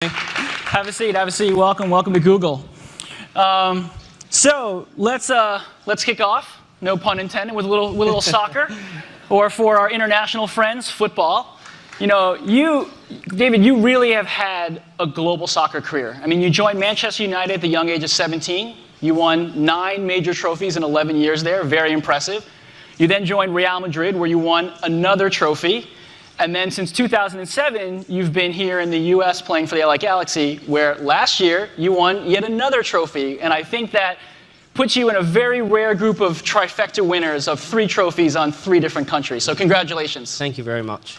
Have a seat, have a seat. Welcome to Google. So let's kick off, no pun intended, with a little soccer, or for our international friends, football. You know, David, you really have had a global soccer career. I mean, you joined Manchester United at the young age of 17. You won 9 major trophies in 11 years there, very impressive. You then joined Real Madrid, where you won another trophy. And then since 2007, you've been here in the US playing for the LA Galaxy, where last year you won yet another trophy. And I think that puts you in a very rare group of trifecta winners of 3 trophies on 3 different countries. So congratulations. Thank you very much.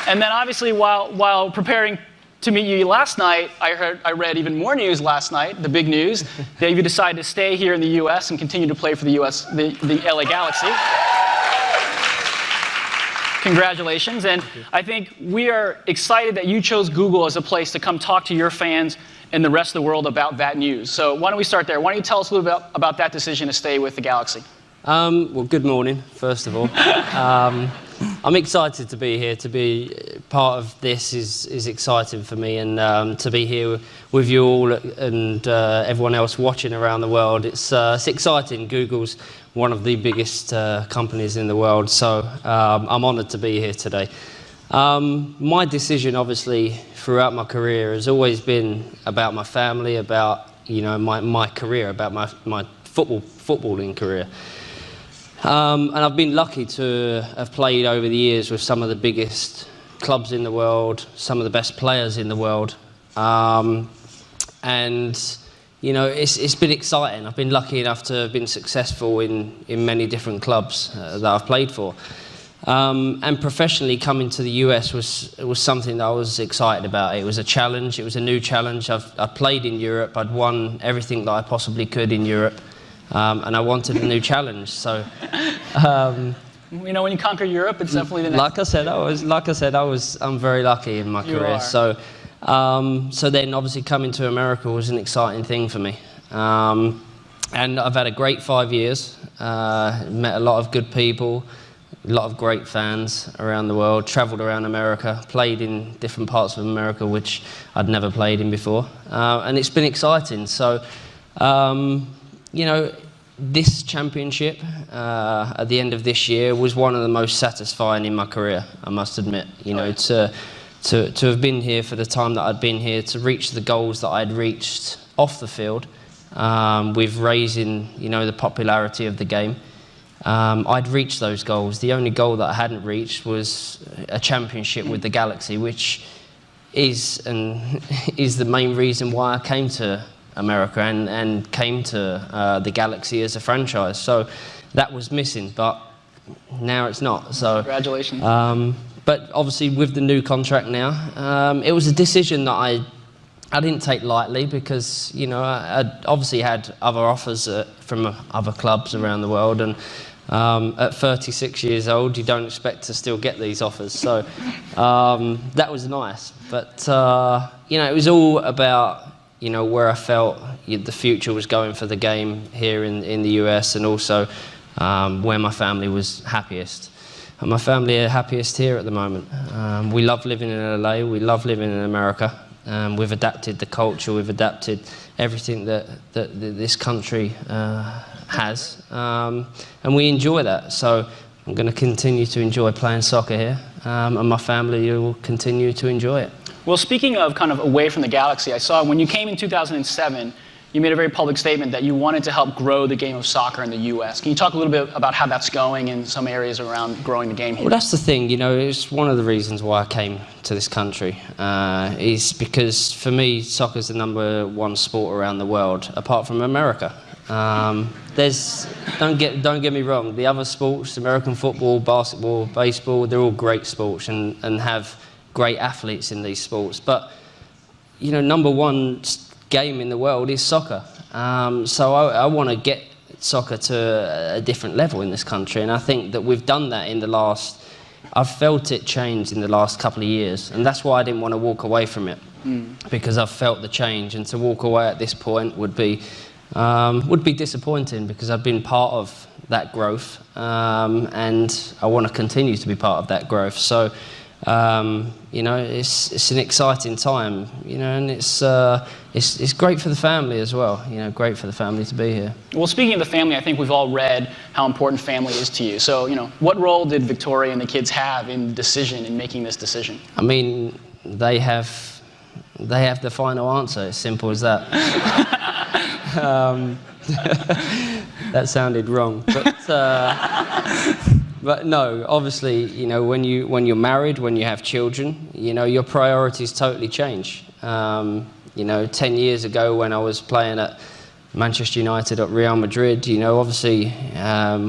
And then obviously while preparing to meet you last night, I read even more news last night, the big news, that you decided to stay here in the US and continue to play for the LA Galaxy. Congratulations, and I think we are excited that you chose Google as a place to come talk to your fans and the rest of the world about that news. So why don't we start there? Why don't you tell us a little bit about that decision to stay with the Galaxy? Well, good morning, first of all. I'm excited to be here. To be part of this is exciting for me, and to be here with you all and everyone else watching around the world, it's exciting. Google's one of the biggest companies in the world, so I'm honoured to be here today. My decision, obviously, throughout my career has always been about my family, about my career, about my footballing career. And I've been lucky to have played over the years with some of the biggest clubs in the world, some of the best players in the world. And you know, it's been exciting. I've been lucky enough to have been successful in many different clubs that I've played for. And professionally coming to the US was something that I was excited about. It was a challenge, it was a new challenge. I'd played in Europe, I'd won everything that I possibly could in Europe. And I wanted a new challenge, so. You know, when you conquer Europe, it's definitely the next. I'm very lucky in my career. So then obviously coming to America was an exciting thing for me. And I've had a great 5 years, met a lot of good people, a lot of great fans around the world, travelled around America, played in different parts of America which I'd never played in before. And it's been exciting. So, you know, this championship at the end of this year was one of the most satisfying in my career, I must admit. You know, to have been here for the time that I'd been here, to reach the goals that I'd reached off the field, with raising, you know, the popularity of the game. I'd reached those goals. The only goal that I hadn't reached was a championship with the Galaxy, which is the main reason why I came to America and came to the Galaxy as a franchise. So that was missing, but now it's not. So congratulations. But obviously with the new contract now, it was a decision that I didn't take lightly, because you know I obviously had other offers from other clubs around the world, and at 36 years old you don't expect to still get these offers. So that was nice, but you know, it was all about, you know, where I felt the future was going for the game here in the US, and also where my family was happiest. And my family are happiest here at the moment. We love living in LA, we love living in America. We've adapted the culture, we've adapted everything that this country has, and we enjoy that. So I'm going to continue to enjoy playing soccer here, and my family will continue to enjoy it. Well, speaking of kind of away from the Galaxy, I saw when you came in 2007, you made a very public statement that you wanted to help grow the game of soccer in the US. Can you talk a little bit about how that's going in some areas around growing the game here? Well, that's the thing, you know, it's one of the reasons why I came to this country, is because for me, soccer's the #1 sport around the world, apart from America. Don't get me wrong, the other sports, American football, basketball, baseball, they're all great sports and have great athletes in these sports, but you know, #1 game in the world is soccer. So I want to get soccer to a different level in this country, and I think that we've done that in the last. I've felt it change in the last couple of years, and that's why I didn't want to walk away from it, because I've felt the change, and to walk away at this point would be disappointing, because I've been part of that growth, and I want to continue to be part of that growth. So You know, it's an exciting time, you know, and it's great for the family as well, you know, great for the family to be here. Well, speaking of the family, I think we've all read how important family is to you. So, you know, what role did Victoria and the kids have in making this decision? I mean, they have the final answer, as simple as that. That sounded wrong, but no, obviously, you know, when you're married, when you have children, you know, your priorities totally change. You know, 10 years ago when I was playing at Manchester United at Real Madrid, you know, obviously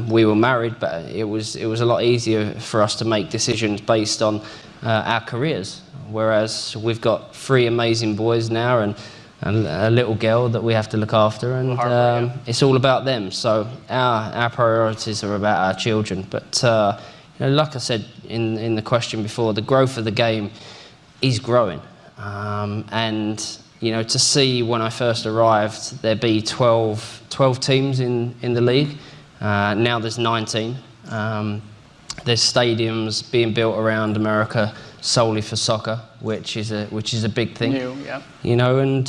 we were married, but it was a lot easier for us to make decisions based on our careers. Whereas we've got 3 amazing boys now and a little girl that we have to look after, and it's all about them. So our priorities are about our children. But you know, like I said in the question before, the growth of the game is growing, and you know, to see when I first arrived there be 12 teams in the league. Now there's 19. There's stadiums being built around America solely for soccer, which is a big thing. New, yeah. You know, and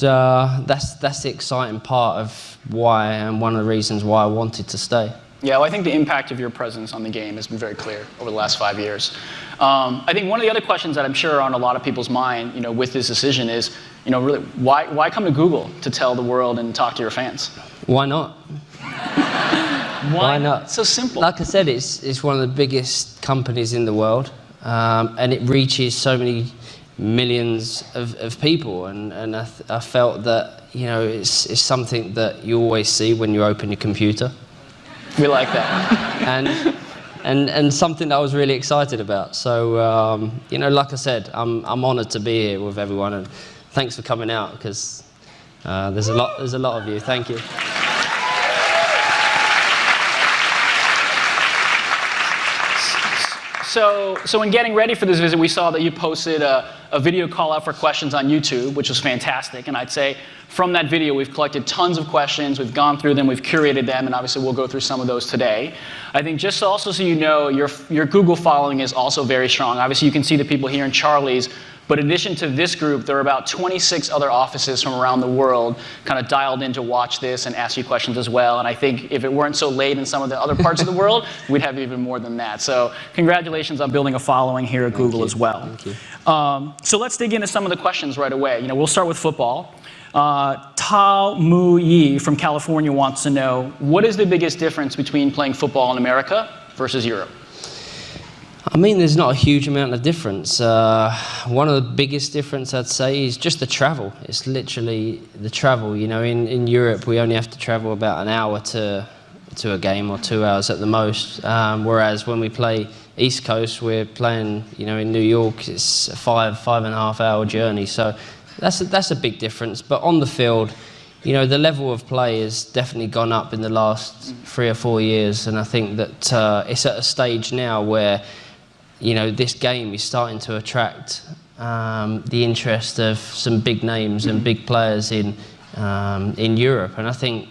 that's the exciting part of why, and one of the reasons why I wanted to stay. Yeah, well, I think the impact of your presence on the game has been very clear over the last 5 years. I think one of the other questions that I'm sure are on a lot of people's mind, you know, with this decision is, you know, really, why come to Google to tell the world and talk to your fans? Why not? Why not? It's so simple. Like I said, it's one of the biggest companies in the world, and it reaches so many millions of people, and I felt that, you know, it's something that you always see when you open your computer. We like that. and something that I was really excited about. So you know, like I said, I'm honoured to be here with everyone, and thanks for coming out, because there's a lot of you. Thank you. So in getting ready for this visit, we saw that you posted a video call out for questions on YouTube, which was fantastic. And I'd say from that video, we've collected tons of questions. We've gone through them. We've curated them. And obviously, we'll go through some of those today. I think just also so you know, your Google following is also very strong. Obviously, you can see the people here in Charlie's. But in addition to this group, there are about 26 other offices from around the world kind of dialed in to watch this and ask you questions as well. And I think if it weren't so late in some of the other parts of the world, we'd have even more than that. So congratulations on building a following here at Google as well. Thank you. So let's dig into some of the questions right away. You know, we'll start with football. Tao Mu Yi from California wants to know, what is the biggest difference between playing football in America versus Europe? I mean, there's not a huge amount of difference. One of the biggest difference, I'd say, is just the travel. It's literally the travel. You know, in Europe, we only have to travel about an hour to a game, or 2 hours at the most. Whereas when we play East Coast, we're playing, you know, in New York, it's a 5.5 hour journey. So that's a big difference. But on the field, you know, the level of play has definitely gone up in the last 3 or 4 years. And I think that it's at a stage now where, you know, this game is starting to attract the interest of some big names and big players in Europe. And I think,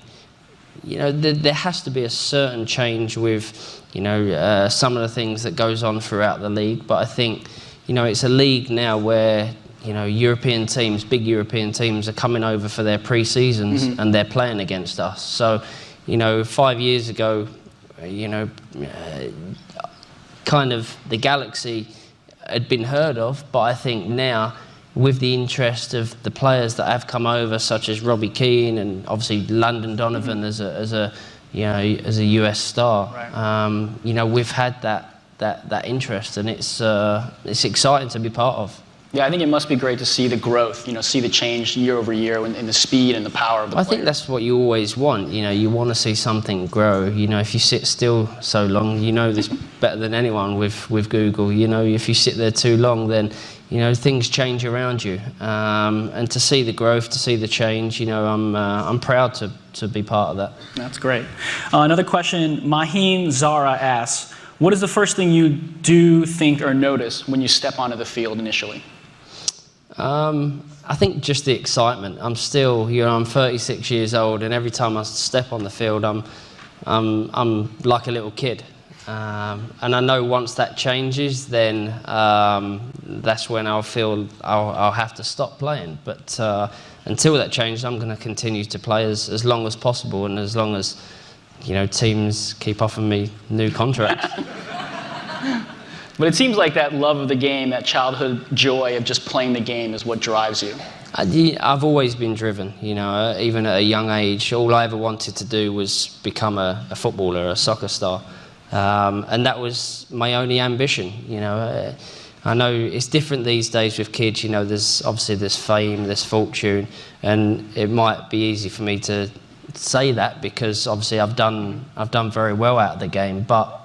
you know, there has to be a certain change with, you know, some of the things that goes on throughout the league. But I think, you know, it's a league now where, you know, European teams, big European teams, are coming over for their pre-seasons and they're playing against us. So, you know, 5 years ago, you know, kind of the galaxy had been heard of, but I think now, with the interest of the players that have come over, such as Robbie Keane and obviously Landon Donovan as a US star, right. You know, we've had that interest, and it's exciting to be part of. Yeah, I think it must be great to see the growth, you know, see the change year over year in the speed and the power of the players. I think that's what you always want. You know, you want to see something grow. You know, if you sit still so long, you know this better than anyone with Google. You know, if you sit there too long, then, you know, things change around you. And to see the growth, to see the change, you know, I'm proud to be part of that. That's great. Another question, Maheen Zara asks, what is the first thing you do, think, or notice when you step onto the field initially? I think just the excitement. I'm still, you know, I'm 36 years old, and every time I step on the field, I'm like a little kid. And I know once that changes, then that's when I'll feel I'll have to stop playing. But until that changes, I'm going to continue to play as long as possible, and as long as teams keep offering me new contracts. But it seems like that love of the game, that childhood joy of just playing the game is what drives you. I've always been driven, even at a young age. All I ever wanted to do was become a footballer, a soccer star. And that was my only ambition, I know it's different these days with kids, there's fame, there's fortune, and it might be easy for me to say that because obviously I've done very well out of the game, but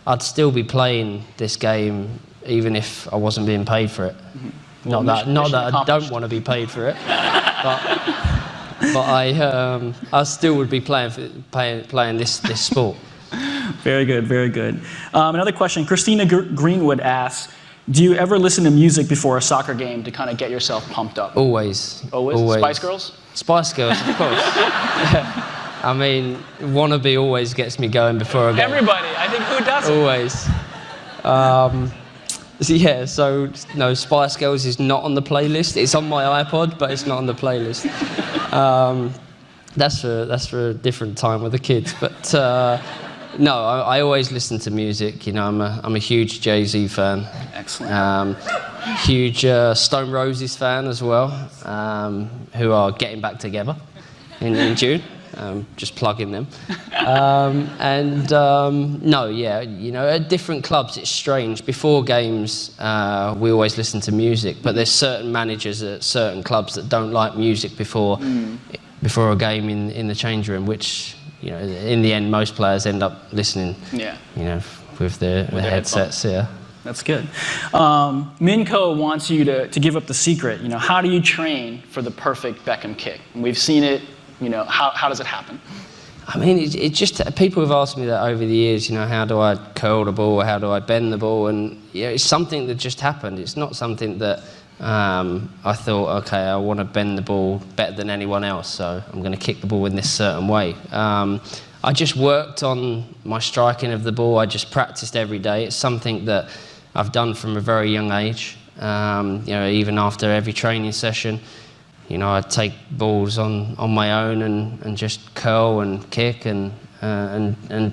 I'd still be playing this game even if I wasn't being paid for it. Mm-hmm. Not that I don't want to be paid for it, but I still would be playing this sport. Very good, very good. Another question, Christina Greenwood asks, do you ever listen to music before a soccer game to kind of get yourself pumped up? Always. Always? Spice Girls? Spice Girls, of course. I mean, Wannabe always gets me going before a game. Everybody, I think, who doesn't? Always. No, Spice Girls is not on the playlist. It's on my iPod, but it's not on the playlist. That's for a different time with the kids. But no, I always listen to music. I'm a huge Jay-Z fan. Excellent. Huge Stone Roses fan as well, who are getting back together in June. Just plugging them. At different clubs it's strange. Before games we always listen to music, but there's certain managers at certain clubs that don't like music before a game in the change room, which in the end most players end up listening. Yeah. With their headsets. Yeah. That's good. Minko wants you to give up the secret. How do you train for the perfect Beckham kick? And we've seen it. How does it happen? I mean, it just, people have asked me that over the years, how do I curl the ball, how do I bend the ball, and it's something that just happened. It's not something that I thought, okay, I want to bend the ball better than anyone else, so I'm going to kick the ball in this certain way. I just worked on my striking of the ball. I just practiced every day. It's something that I've done from a very young age. Even after every training session, I'd take balls on my own and just curl and kick and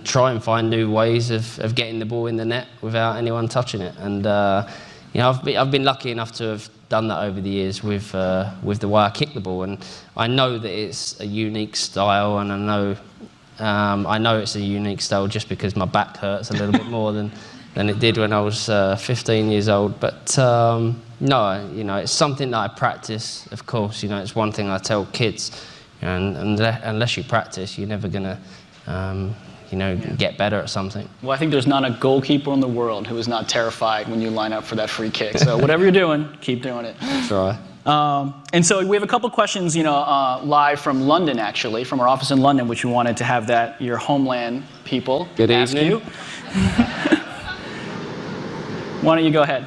try and find new ways of getting the ball in the net without anyone touching it. And I've been lucky enough to have done that over the years with the way I kick the ball. And I know that it's a unique style, and I know it's a unique style just because my back hurts a little bit more than it did when I was 15 years old. But no, it's something that I practice, of course. It's one thing I tell kids, and unless you practice, you're never going to get better at something. Well, I think there's not a goalkeeper in the world who is not terrified when you line up for that free kick. So whatever you're doing, keep doing it. Try. And so we have a couple questions, live from London, actually, from our office in London, which we wanted to have your homeland people ask you. Why don't you go ahead?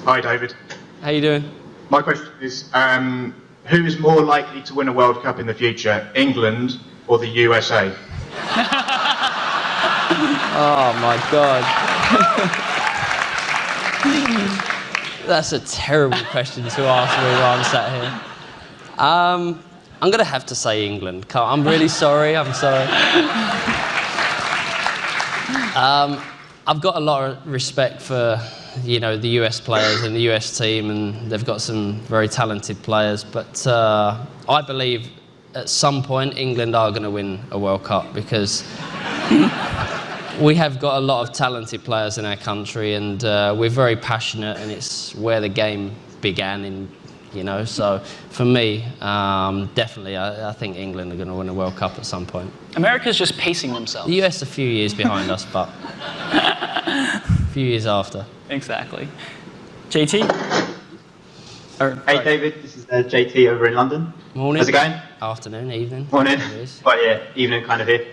Hi, David. How you doing? My question is, who is more likely to win a World Cup in the future, England or the USA? Oh, my God. That's a terrible question to ask me while I'm sat here. I'm going to have to say England. I'm really sorry. I'm sorry. I've got a lot of respect for, the US players and the US team, and they've got some very talented players. But I believe at some point England are going to win a World Cup because we have got a lot of talented players in our country, and we're very passionate, and it's where the game began. So for me, definitely, I think England are going to win a World Cup at some point. America's just pacing themselves. The US a few years behind us, but a few years after. Exactly. JT? Hey, David, this is JT over in London. Morning. How's it going? Afternoon, evening. Morning. But yeah, evening kind of here.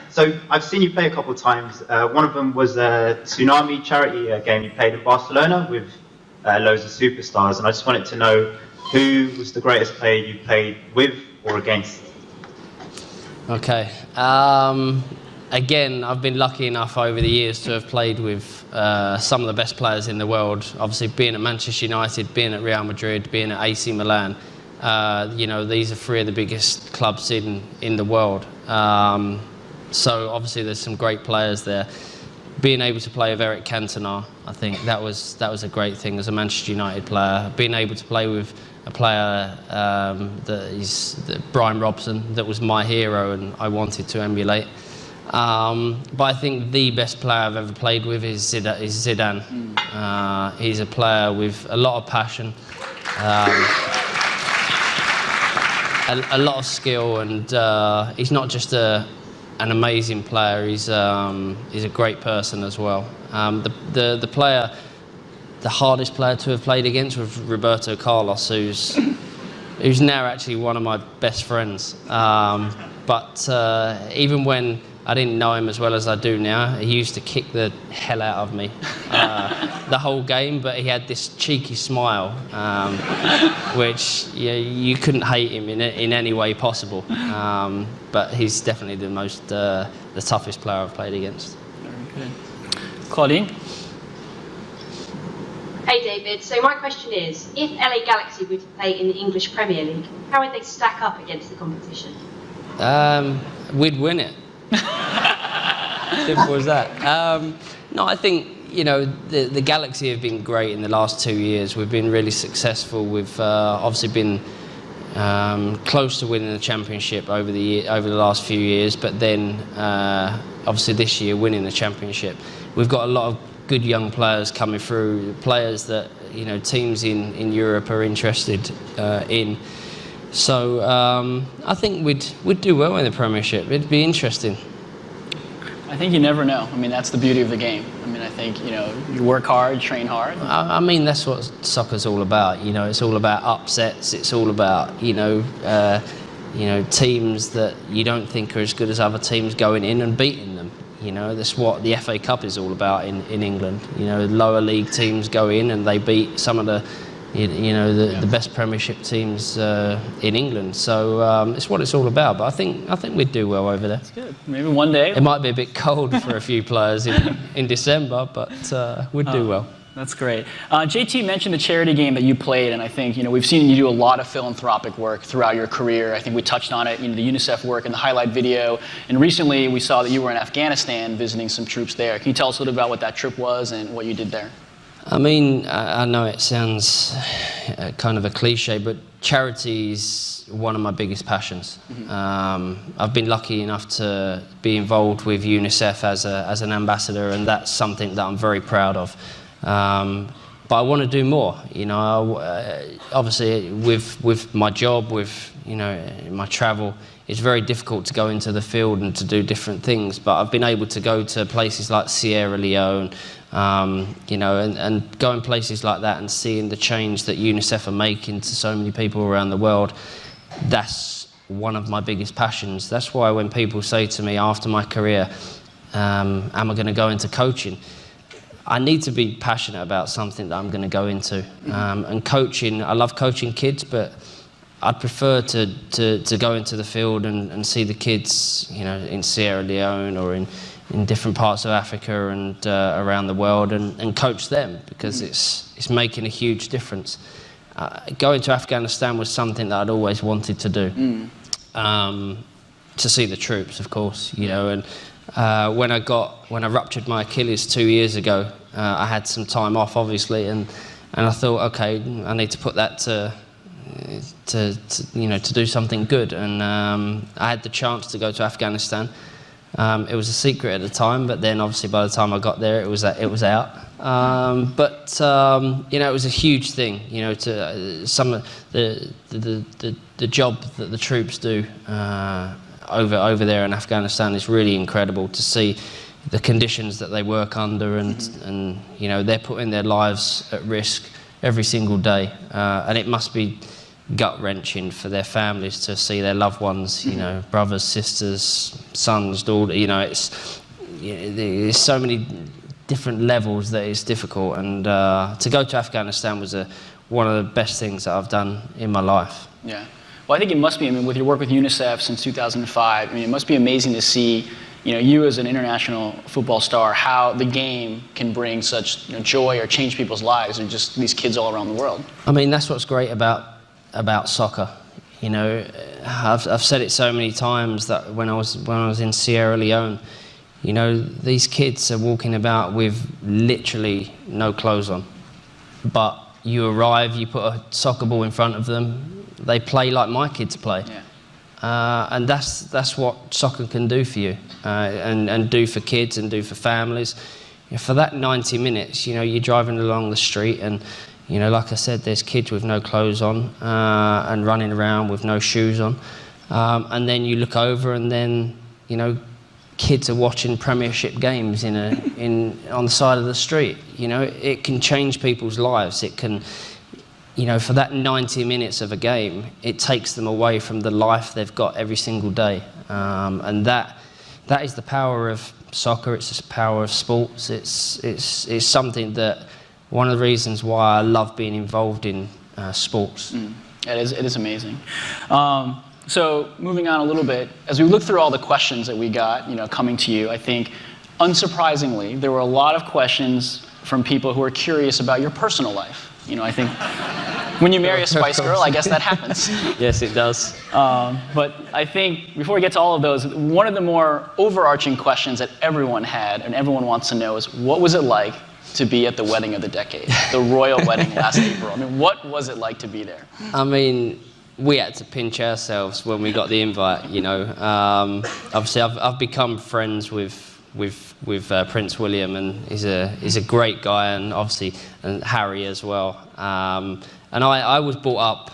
So I've seen you play a couple of times. One of them was a Tsunami charity game you played in Barcelona with loads of superstars, and I just wanted to know who was the greatest player you played with or against? Okay. again, I've been lucky enough over the years to have played with some of the best players in the world. Obviously, being at Manchester United, being at Real Madrid, being at AC Milan. You know, these are three of the biggest clubs in the world. So obviously, there's some great players there. Being able to play with Eric Cantona, I think that was a great thing as a Manchester United player. Being able to play with a player Brian Robson, that was my hero and I wanted to emulate. But I think the best player I've ever played with is Zidane. He's a player with a lot of passion, a lot of skill, and he's not just an amazing player. He's a great person as well. The hardest player to have played against was Roberto Carlos, who's now actually one of my best friends. But even when I didn't know him as well as I do now, he used to kick the hell out of me the whole game, but he had this cheeky smile, which you couldn't hate him in any way possible. But he's definitely the toughest player I've played against. Very good. Claudine? Hey David, so my question is, if LA Galaxy were to play in the English Premier League, how would they stack up against the competition? We'd win it. Simple as that. No, I think, you know, the Galaxy have been great in the last 2 years. We've been really successful. We've obviously been close to winning the championship over the last few years, but then obviously this year winning the championship. We've got a lot of good young players coming through, players that, you know, teams in Europe are interested in. So I think we'd do well in the Premiership. It'd be interesting. I think you never know. I mean, that's the beauty of the game. I mean, I think, you know, you work hard, train hard. I mean, that's what soccer's all about. You know, it's all about upsets. It's all about, you know, teams that you don't think are as good as other teams going in and beating them. You know, that's what the FA Cup is all about in England. You know, lower league teams go in and they beat some of the, the best Premiership teams in England. So it's what it's all about. But I think we'd do well over there. That's good. Maybe one day. It might be a bit cold for a few players in December, but we'd do well. That's great. JT mentioned the charity game that you played, and I think, you know, we've seen you do a lot of philanthropic work throughout your career. I think we touched on it, you know, the UNICEF work and the highlight video. And recently we saw that you were in Afghanistan visiting some troops there. Can you tell us a little bit about what that trip was and what you did there? I mean, I know it sounds kind of a cliche, but charity is one of my biggest passions. I've been lucky enough to be involved with UNICEF as an ambassador, and that's something that I'm very proud of. But I want to do more. You know, obviously with my job, with, you know, my travel, it's very difficult to go into the field and to do different things. But I've been able to go to places like Sierra Leone, you know, and going places like that and seeing the change that UNICEF are making to so many people around the world. That's one of my biggest passions. That's why when people say to me after my career, am I going to go into coaching? I need to be passionate about something that I'm going to go into. And coaching, I love coaching kids, but I'd prefer to go into the field and see the kids, you know, in Sierra Leone or in different parts of Africa and around the world and coach them, because it's making a huge difference. Going to Afghanistan was something that I'd always wanted to do. To see the troops, of course, you know, and when I ruptured my Achilles 2 years ago, I had some time off, obviously, and I thought, okay, I need to put that to do something good, and I had the chance to go to Afghanistan. It was a secret at the time, but then obviously by the time I got there, it was out. But you know, it was a huge thing. You know, to some of the job that the troops do over there in Afghanistan is really incredible. To see the conditions that they work under, and you know, they're putting their lives at risk every single day, and it must be gut-wrenching for their families to see their loved ones, you know, brothers, sisters, sons, daughters. You know, there's so many different levels that it's difficult, and to go to Afghanistan was one of the best things that I've done in my life. Yeah. Well, I think it must be, I mean, with your work with UNICEF since 2005, I mean, it must be amazing to see, you know, you as an international football star, how the game can bring such, you know, joy or change people's lives, and just these kids all around the world. I mean, that's what's great about soccer. You know, I've said it so many times that when I was in Sierra Leone, you know, these kids are walking about with literally no clothes on. But you arrive, you put a soccer ball in front of them, they play like my kids play. Yeah. And that's what soccer can do for you, and do for kids and do for families. You know, for that 90 minutes, you know, you're driving along the street and, you know, like I said, there's kids with no clothes on and running around with no shoes on. And then you look over and then, you know, kids are watching Premiership games on the side of the street. You know, it can change people's lives. It can, you know, for that 90 minutes of a game, it takes them away from the life they've got every single day. And that is the power of soccer. It's the power of sports. It's something that, one of the reasons why I love being involved in sports. It is amazing. So moving on a little bit, as we look through all the questions that we got, you know, coming to you, I think, unsurprisingly, there were a lot of questions from people who are curious about your personal life. You know, I think when you marry a Spice Girl, I guess that happens. Yes, it does. But I think before we get to all of those, one of the more overarching questions that everyone had and everyone wants to know is, what was it like to be at the wedding of the decade, the royal wedding last April? I mean, what was it like to be there? I mean, we had to pinch ourselves when we got the invite, you know. Obviously, I've become friends with Prince William, and he's a great guy, and obviously, and Harry as well. And I was brought up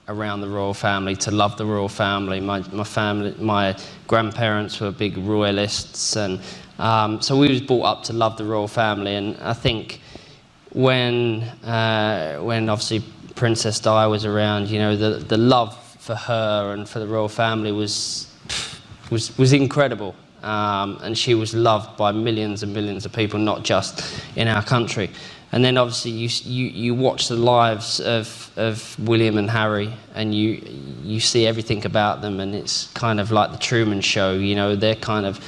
around the royal family, to love the royal family. My grandparents were big royalists, and so we was brought up to love the royal family. And I think when obviously Princess Di was around, you know, the love for her and for the royal family was incredible. And she was loved by millions and millions of people, not just in our country. And then obviously you watch the lives of William and Harry, and you see everything about them, and it's kind of like the Truman Show. You know, they're kind of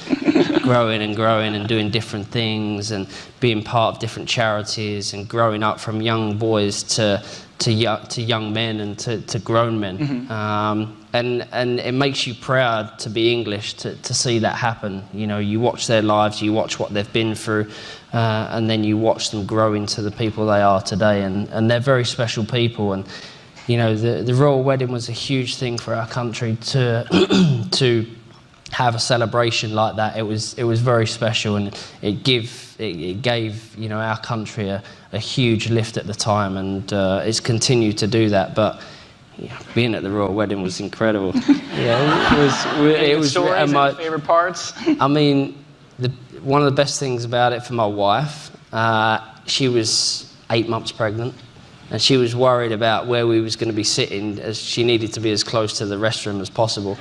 growing and doing different things and being part of different charities and growing up from young boys to young men and to grown men. Mm-hmm. And it makes you proud to be English, to see that happen. You know, you watch their lives, you watch what they've been through, and then you watch them grow into the people they are today. And they're very special people. And, you know, the royal wedding was a huge thing for our country to have a celebration like that. It was very special, and it gave you know, our country a huge lift at the time, and it's continued to do that. But yeah, being at the royal wedding was incredible. Yeah, it was. Stories and my favorite parts. I mean, one of the best things about it for my wife, she was 8 months pregnant, and she was worried about where we was going to be sitting, as she needed to be as close to the restroom as possible.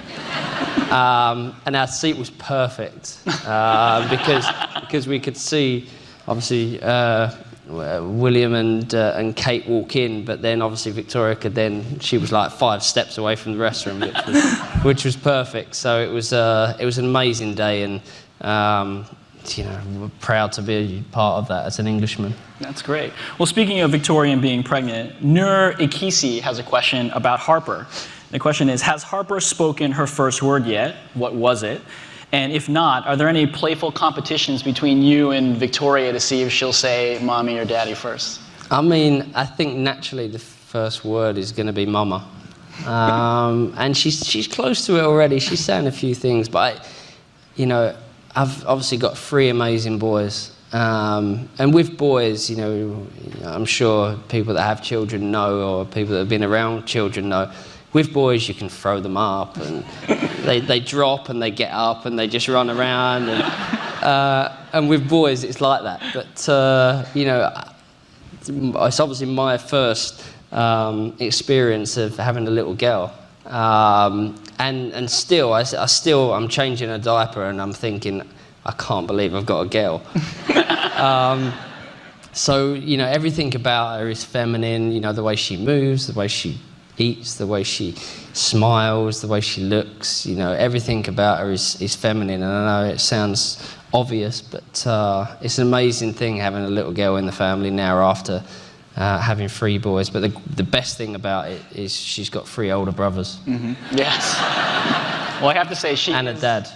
And our seat was perfect because we could see, obviously, William and Kate walk in, but then obviously Victoria she was like 5 steps away from the restroom, which was perfect. So it was an amazing day, and you know, we're proud to be part of that as an Englishman. That's great. Well, speaking of Victoria and being pregnant, Nur Ikisi has a question about Harper. The question is, has Harper spoken her first word yet? What was it? And if not, are there any playful competitions between you and Victoria to see if she'll say mommy or daddy first? I mean, I think naturally the first word is going to be mama. And she's close to it already. She's saying a few things, but you know, I've obviously got 3 amazing boys. And with boys, you know, I'm sure people that have children know, or people that have been around children know, with boys you can throw them up, and they drop and they get up and they just run around, and with boys it's like that. But you know, it's obviously my first experience of having a little girl, and still I'm changing a diaper and I'm thinking, I can't believe I've got a girl. So, you know, everything about her is feminine. You know, the way she moves, the way she eats, the way she smiles, the way she looks. You know, everything about her is feminine. And I know it sounds obvious, but it's an amazing thing having a little girl in the family now after having 3 boys. But the best thing about it is she's got 3 older brothers. Mm-hmm. Yes. Well, I have to say a dad.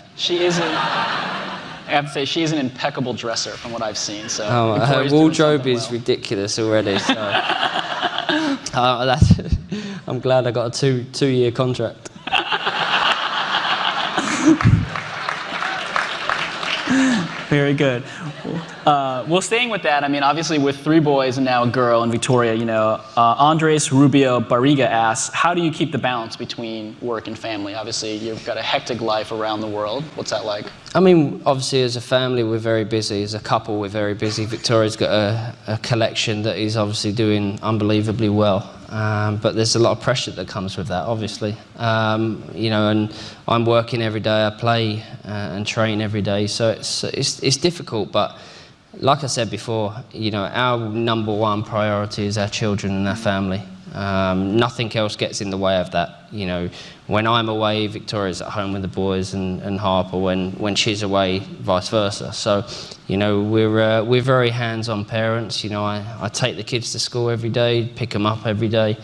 I have to say she is an impeccable dresser from what I've seen. So her wardrobe is ridiculous already. So I'm glad I got a 2-year contract. Very good. Well, staying with that, I mean, obviously with 3 boys and now a girl and Victoria, you know, Andres Rubio Barriga asks, how do you keep the balance between work and family? Obviously, you've got a hectic life around the world. What's that like? I mean, obviously, as a family, we're very busy. As a couple, we're very busy. Victoria's got a collection that is obviously doing unbelievably well. But there's a lot of pressure that comes with that, obviously. You know, and I'm working every day. I play and train every day, so it's difficult. But like I said before, you know, our #1 priority is our children and our family. Nothing else gets in the way of that. You know, when I'm away, Victoria's at home with the boys, and Harper when she's away, vice versa. So, you know, we're very hands-on parents. You know, I take the kids to school every day, pick them up every day.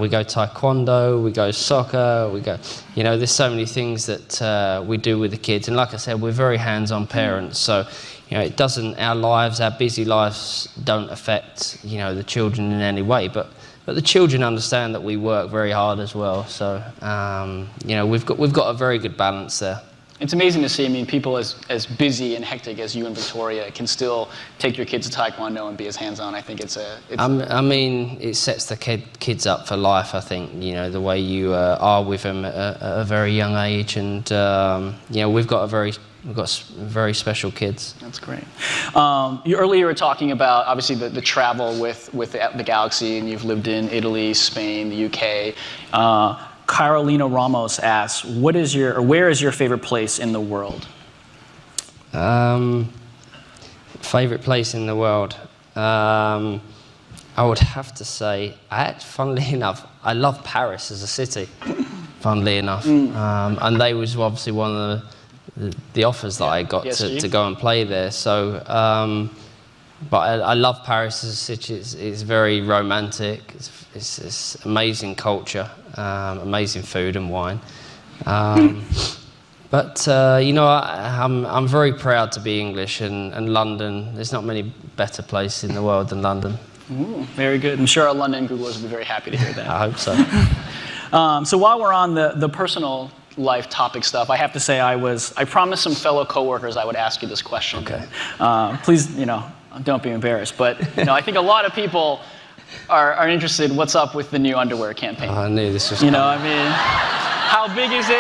We go taekwondo, we go soccer, we go. You know, there's so many things that we do with the kids, and like I said, we're very hands-on parents. So, you know, it doesn't. Our busy lives don't affect, you know, the children in any way, but the children understand that we work very hard as well. So, you know, we've got a very good balance there. It's amazing to see. I mean, people as busy and hectic as you and Victoria can still take your kids to taekwondo and be as hands-on. I think I mean, it sets the kids up for life. I think, you know, the way you are with them at a very young age, and you know, we've got very special kids. That's great. You earlier were talking about obviously the travel with the Galaxy, and you've lived in Italy, Spain, the UK. Carolina Ramos asks, where is your favorite place in the world? Favorite place in the world? I would have to say, funnily enough, I love Paris as a city. Funnily enough, and they was obviously one of the offers that I got to go and play there. So, but I love Paris as a city. It's very romantic. It's amazing culture, amazing food and wine. But you know, I'm very proud to be English, and London. There's not many better place in the world than London. Ooh, very good. I'm sure our London Googlers will be very happy to hear that. I hope so. So while we're on the personal life topic stuff, I have to say I promised some fellow coworkers I would ask you this question. Okay. Please, you know, don't be embarrassed. But you know, I think a lot of people are interested. What's up with the new underwear campaign? I knew this was. You know, I mean, how big is it?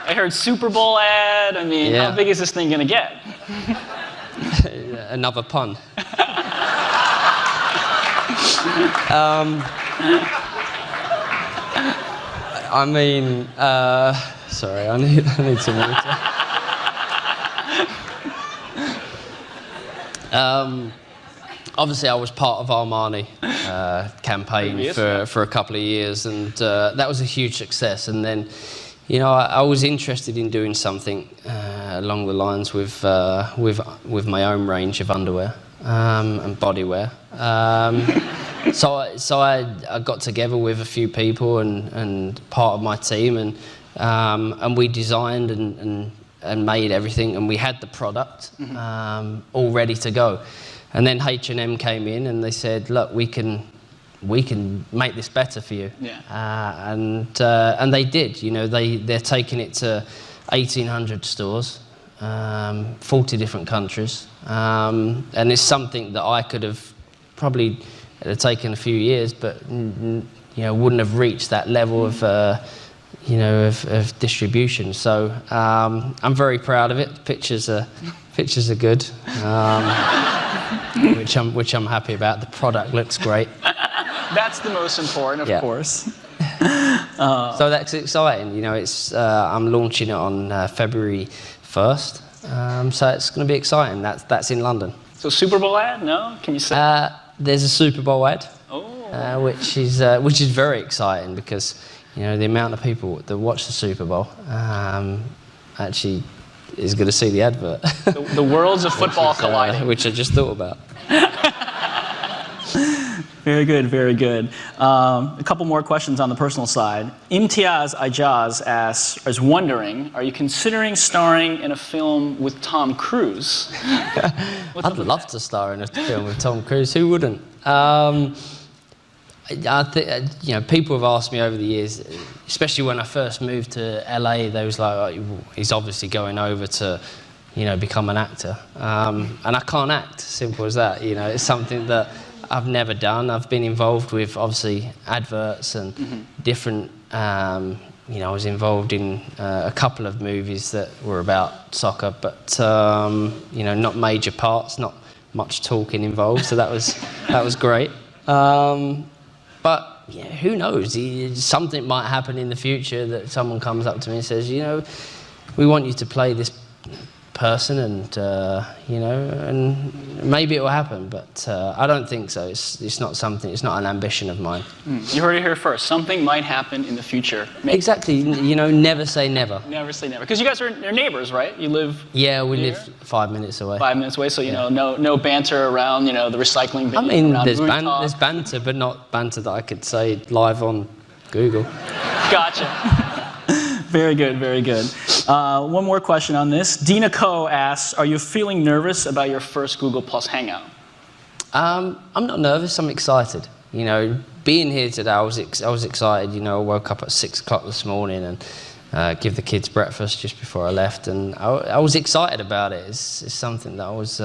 I heard Super Bowl ad. I mean, how big is this thing gonna get? Another pun. I mean, sorry, I need some water. Obviously, I was part of Armani campaign for a couple of years, and that was a huge success. And then, you know, I was interested in doing something along the lines with my own range of underwear and bodywear. So I got together with a few people and part of my team, and we designed and made everything, and we had the product all ready to go. And then H&M came in and they said, look, we can make this better for you. Yeah. And they did. You know, they're taking it to 1,800 stores, 40 different countries, and it's something that I could have probably taken a few years, but you know, wouldn't have reached that level of you know, of distribution. So I'm very proud of it. The pictures are good, which I'm happy about. The product looks great. That's the most important, of course. So that's exciting. You know, I'm launching it on February 1st. So it's going to be exciting. That's in London. So Super Bowl ad? No? Can you say? There's a Super Bowl ad. Oh. which is very exciting because the amount of people that watch the Super Bowl actually is going to see the advert. The worlds of football colliding. Which I just thought about. Very good, very good. A couple more questions on the personal side. Imtiaz Ajaz is wondering, are you considering starring in a film with Tom Cruise? I'd love to star in a film with Tom Cruise. Who wouldn't? I think people have asked me over the years, especially when I first moved to LA. They was like, oh, he's obviously going over to, become an actor, and I can't act. Simple as that. It's something that I've never done. I've been involved with obviously adverts and different. I was involved in a couple of movies that were about soccer, but not major parts, not much talking involved. So that was great. But who knows? Something might happen in the future that someone comes up to me and says, we want you to play this person, and and maybe it will happen, but I don't think so. It's not something. It's not an ambition of mine. You heard it here first. Something might happen in the future. Maybe. Exactly. Never say never. Never say never. Because you guys are neighbors, right? You live. Yeah, we live 5 minutes away. 5 minutes away, so no banter around the recycling bin. I mean, there's banter, but not banter that I could say live on Google. Gotcha. Very good, very good. One more question on this. Dina Ko asks, are you feeling nervous about your first Google Plus Hangout? I'm not nervous, I'm excited. Being here today, I was excited. I woke up at 6 o'clock this morning and give the kids breakfast just before I left, and I was excited about it. It's something that I was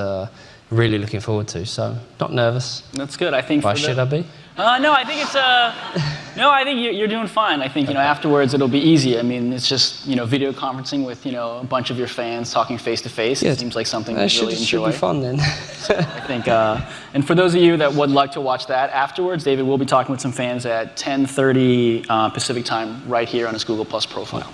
really looking forward to, so not nervous. That's good, I think. Why should I be? No, I think it's no, I think you're doing fine. I think afterwards it'll be easy. I mean, it's just video conferencing with a bunch of your fans talking face to face. It seems like something you really enjoy. Should be fun then. So I think, and for those of you that would like to watch that afterwards, David will be talking with some fans at 10:30 Pacific time right here on his Google Plus profile.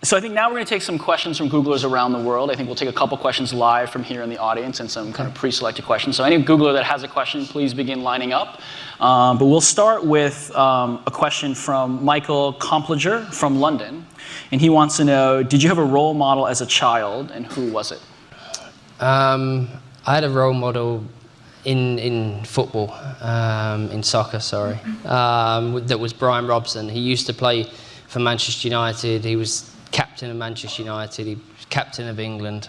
So I think now we're going to take some questions from Googlers around the world. I think we'll take a couple questions live from here in the audience and some kind of pre-selected questions. So any Googler that has a question, please begin lining up. But we'll start with a question from Michael Complager from London. And he wants to know, did you have a role model as a child, and who was it? I had a role model in football, in soccer, sorry, that was Brian Robson. He used to play for Manchester United. He was captain of Manchester United, he was captain of England.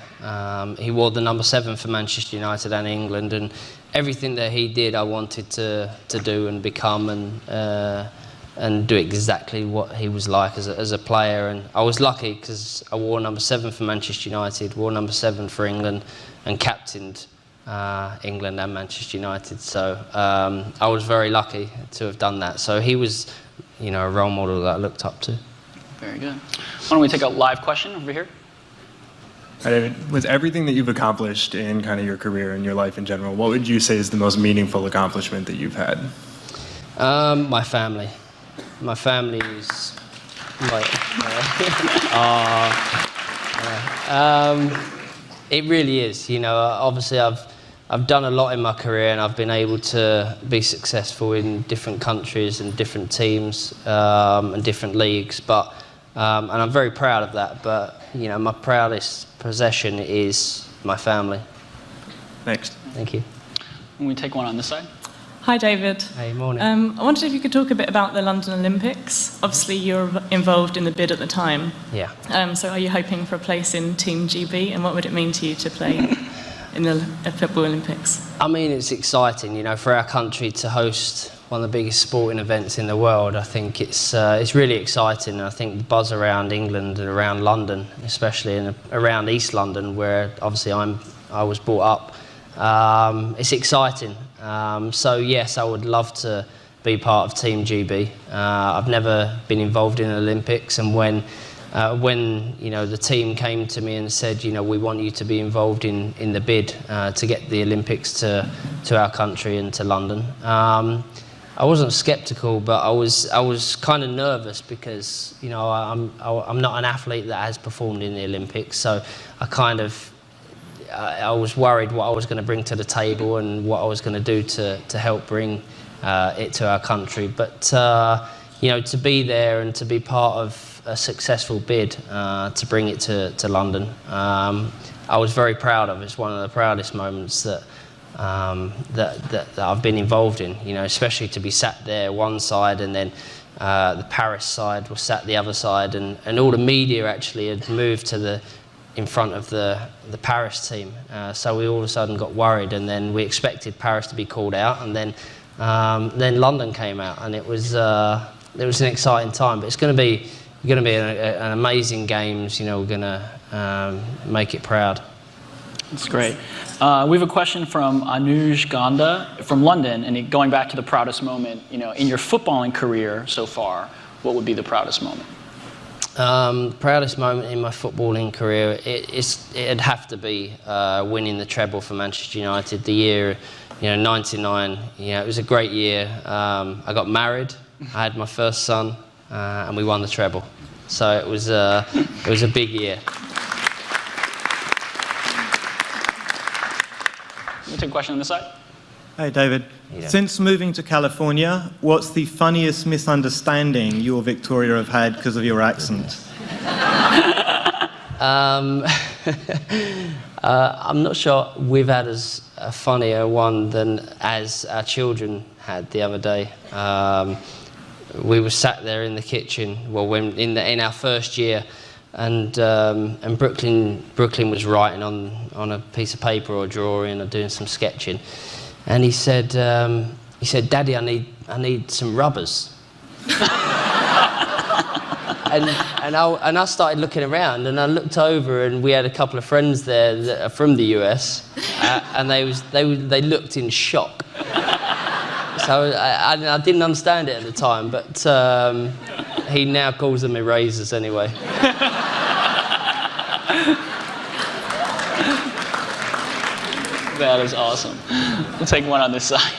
He wore the number 7 for Manchester United and England, and everything that he did I wanted to do and become, and do exactly what he was like as a player. And I was lucky because I wore number 7 for Manchester United, wore number 7 for England, and captained England and Manchester United. So I was very lucky to have done that. So he was a role model that I looked up to. Very good. Why don't we take a live question over here? Hi, David. With everything that you've accomplished in kind of your career and your life in general, what would you say is the most meaningful accomplishment that you've had? My family. My family is like, it really is. Obviously I've done a lot in my career, and I've been able to be successful in different countries and different teams and different leagues. And I'm very proud of that. But my proudest possession is my family. Thanks. Thank you. Can we take one on this side? Hi, David. Hey, morning. I wondered if you could talk a bit about the London Olympics. Obviously, you're involved in the bid at the time. Yeah. So are you hoping for a place in Team GB, and what would it mean to you to play in the Football Olympics? I mean, it's exciting, for our country to host one of the biggest sporting events in the world. I think it's really exciting. I think the buzz around England and around London, especially around East London, where obviously I was brought up, it's exciting. So yes, I would love to be part of Team GB. I've never been involved in the Olympics, and when the team came to me and said, we want you to be involved in the bid to get the Olympics to our country and to London, I wasn't sceptical, but I was kind of nervous because I'm not an athlete that has performed in the Olympics, so I was worried what I was going to bring to the table and what I was going to do to help bring it to our country. But you know, to be there and to be part of a successful bid to bring it to London, I was very proud of. It's one of the proudest moments that I've been involved in. You know, especially to be sat there one side, and then the Paris side was sat the other side, and all the media actually had moved to in front of the Paris team. So we all of a sudden got worried, and then we expected Paris to be called out, and then London came out, and it was an exciting time. But it's going to be an amazing games. You know, we're going to make it proud. That's great. We have a question from Anuj Ganda from London, and going back to the proudest moment, you know, in your footballing career so far, what would be the proudest moment? Proudest moment in my footballing career, it'd have to be winning the treble for Manchester United. The year, you know, '99. You know, it was a great year. I got married, I had my first son, and we won the treble. So it was a big year. We'll take a question on this side. Hey, David. Yeah. Since moving to California, what's the funniest misunderstanding you or Victoria have had because of your accent? I'm not sure we've had as a funnier one than as our children had the other day. We were sat there in the kitchen, well, in our first year, and Brooklyn was writing on a piece of paper or drawing or doing some sketching, and he said, "Daddy, I need some rubbers." and I started looking around, and I looked over, and we had a couple of friends there that are from the US, and they looked in shock. So I didn't understand it at the time, but he now calls them erasers anyway. That is awesome. We'll take one on this side.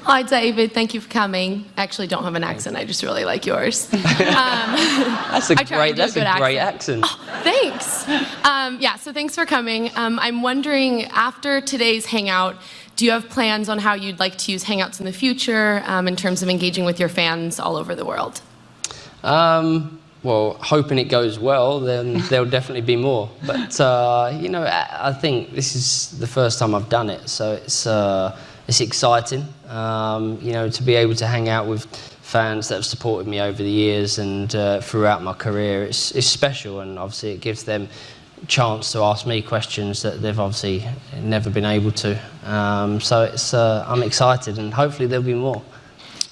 Hi, David. Thank you for coming. I actually don't have an accent. I just really like yours. That's a great accent. Oh, thanks. Yeah, so thanks for coming. I'm wondering, after today's Hangout, do you have plans on how you'd like to use Hangouts in the future in terms of engaging with your fans all over the world? Well, hoping it goes well, then there'll definitely be more. But you know, I think this is the first time I've done it, so it's exciting. You know, to be able to hang out with fans that have supported me over the years and throughout my career, it's special, and obviously it gives them a chance to ask me questions that they've obviously never been able to. So I'm excited, and hopefully there'll be more.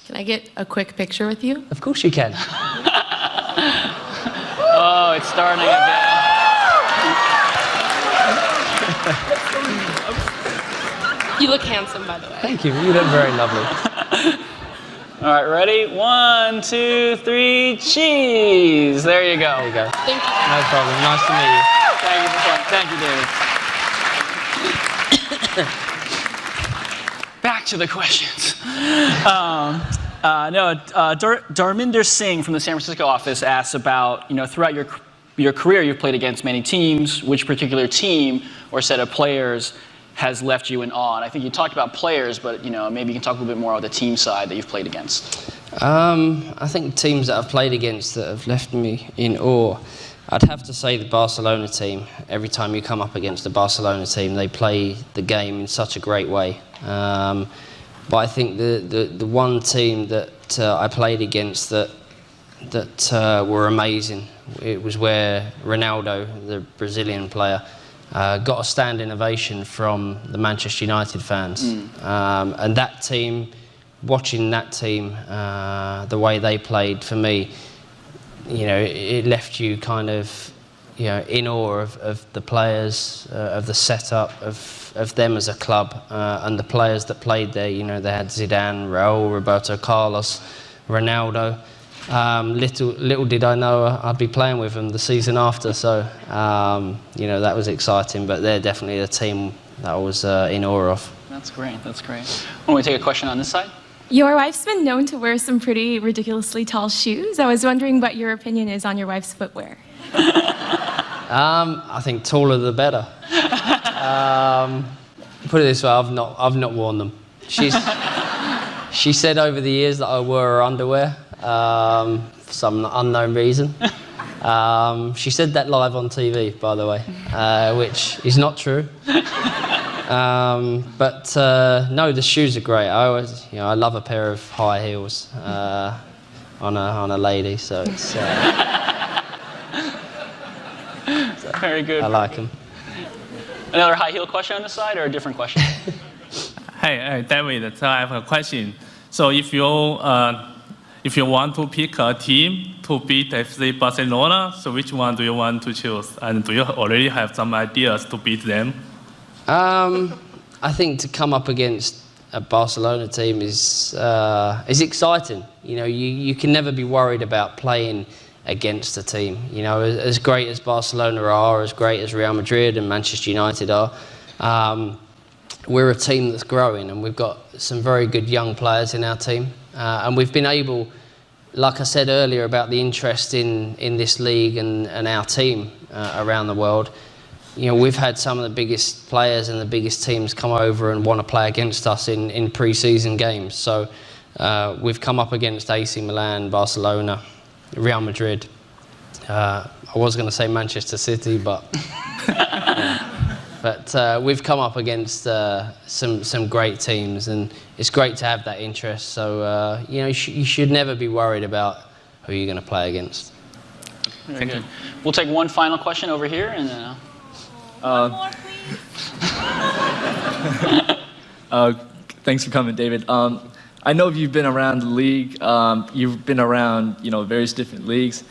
Can I get a quick picture with you? Of course you can. Oh, it's starting again. You look handsome, by the way. Thank you. You look very lovely. All right, ready? 1, 2, 3, cheese. There you go. There you go. Thank you. No problem. Nice to meet you. Thank you for coming. Thank you, David. Back to the questions. Darminder Singh from the San Francisco office asks about, you know, throughout your career, you've played against many teams. Which particular team or set of players has left you in awe? And I think you talked about players, but, you know, maybe you can talk a little bit more on the team side that you've played against. I think teams that I've played against that have left me in awe, I'd have to say the Barcelona team. Every time you come up against the Barcelona team, they play the game in such a great way. But I think the one team that I played against that were amazing, it was where Ronaldo, the Brazilian player, got a standing ovation from the Manchester United fans. And that team, watching that team, the way they played, for me, you know, it left you kind of, you know, in awe of the players, of the setup, of them as a club, and the players that played there. You know, they had Zidane, Raúl, Roberto Carlos, Ronaldo. Little did I know I'd be playing with them the season after, so you know, that was exciting, but they're definitely the team that I was in awe of. That's great, that's great. Why don't we take a question on this side? Your wife's been known to wear some pretty ridiculously tall shoes. I was wondering what your opinion is on your wife's footwear. I think taller the better. Put it this way, I've not worn them. She's She said over the years that I wore her underwear for some unknown reason. She said that live on TV, by the way, which is not true. But no, the shoes are great. I love a pair of high heels on a lady, so it's very good. I like them. Another high heel question on the side, or a different question? Hey, David. So I have a question. So if you want to pick a team to beat FC Barcelona, so which one do you want to choose? And do you already have some ideas to beat them? I think to come up against a Barcelona team is exciting. You know, you can never be worried about playing against a team. You know, as great as Barcelona are, as great as Real Madrid and Manchester United are, we're a team that's growing, and we've got some very good young players in our team. And we've been able, like I said earlier about the interest in this league and our team around the world, you know, we've had some of the biggest players and the biggest teams come over and want to play against us in pre-season games. So we've come up against AC Milan, Barcelona, Real Madrid. I was going to say Manchester City, but we've come up against some great teams, and it's great to have that interest. So you know, you should never be worried about who you're going to play against. Very good. We'll take one final question over here, and then. One more, please. Thanks for coming, David. I know you've been around the league. You've been around, you know, various different leagues.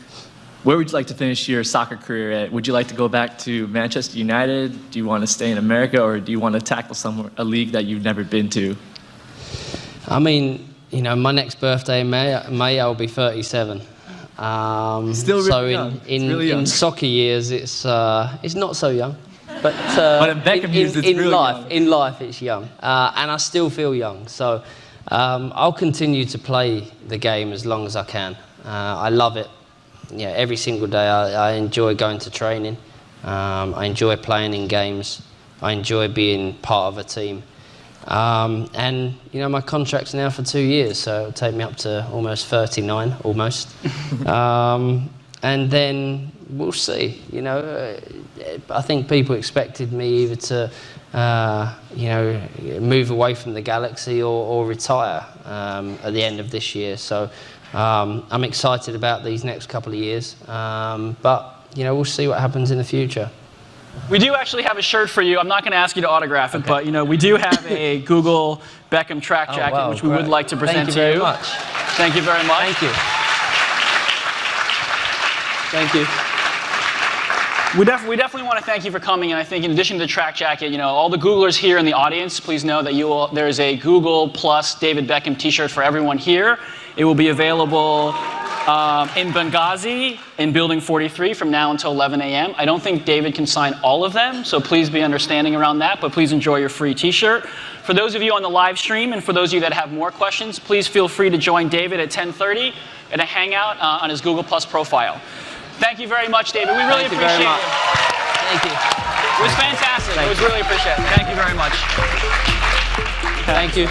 Where would you like to finish your soccer career at? Would you like to go back to Manchester United? Do you want to stay in America, or do you want to tackle a league that you've never been to? I mean, you know, my next birthday in May I'll be 37. Still really so young. in soccer years, it's not so young. But in Beckham years, it's really young. In life, it's young, and I still feel young. So I'll continue to play the game as long as I can. I love it. Yeah, every single day I enjoy going to training. I enjoy playing in games. I enjoy being part of a team. And you know, my contract's now for 2 years, so it'll take me up to almost 39, almost. And then we'll see. You know, I think people expected me either to, you know, move away from the Galaxy or retire at the end of this year. So I'm excited about these next couple of years. But you know, we'll see what happens in the future. We do actually have a shirt for you. I'm not going to ask you to autograph it, but you know, we do have a Google Beckham track jacket, which we would like to present to you. Thank you very much. Thank you very much. Thank you. Thank you. We definitely want to thank you for coming, and I think in addition to the track jacket, you know, all the Googlers here in the audience, please know that there is a Google Plus David Beckham t-shirt for everyone here. It will be available in Benghazi in Building 43 from now until 11 a.m. I don't think David can sign all of them, so please be understanding around that, but please enjoy your free t-shirt. For those of you on the live stream, and for those of you that have more questions, please feel free to join David at 10:30 at a hangout on his Google Plus profile. Thank you very much, David. We really appreciate it. Thank you. It was fantastic. It was really appreciated. Thank you very much. Thank you.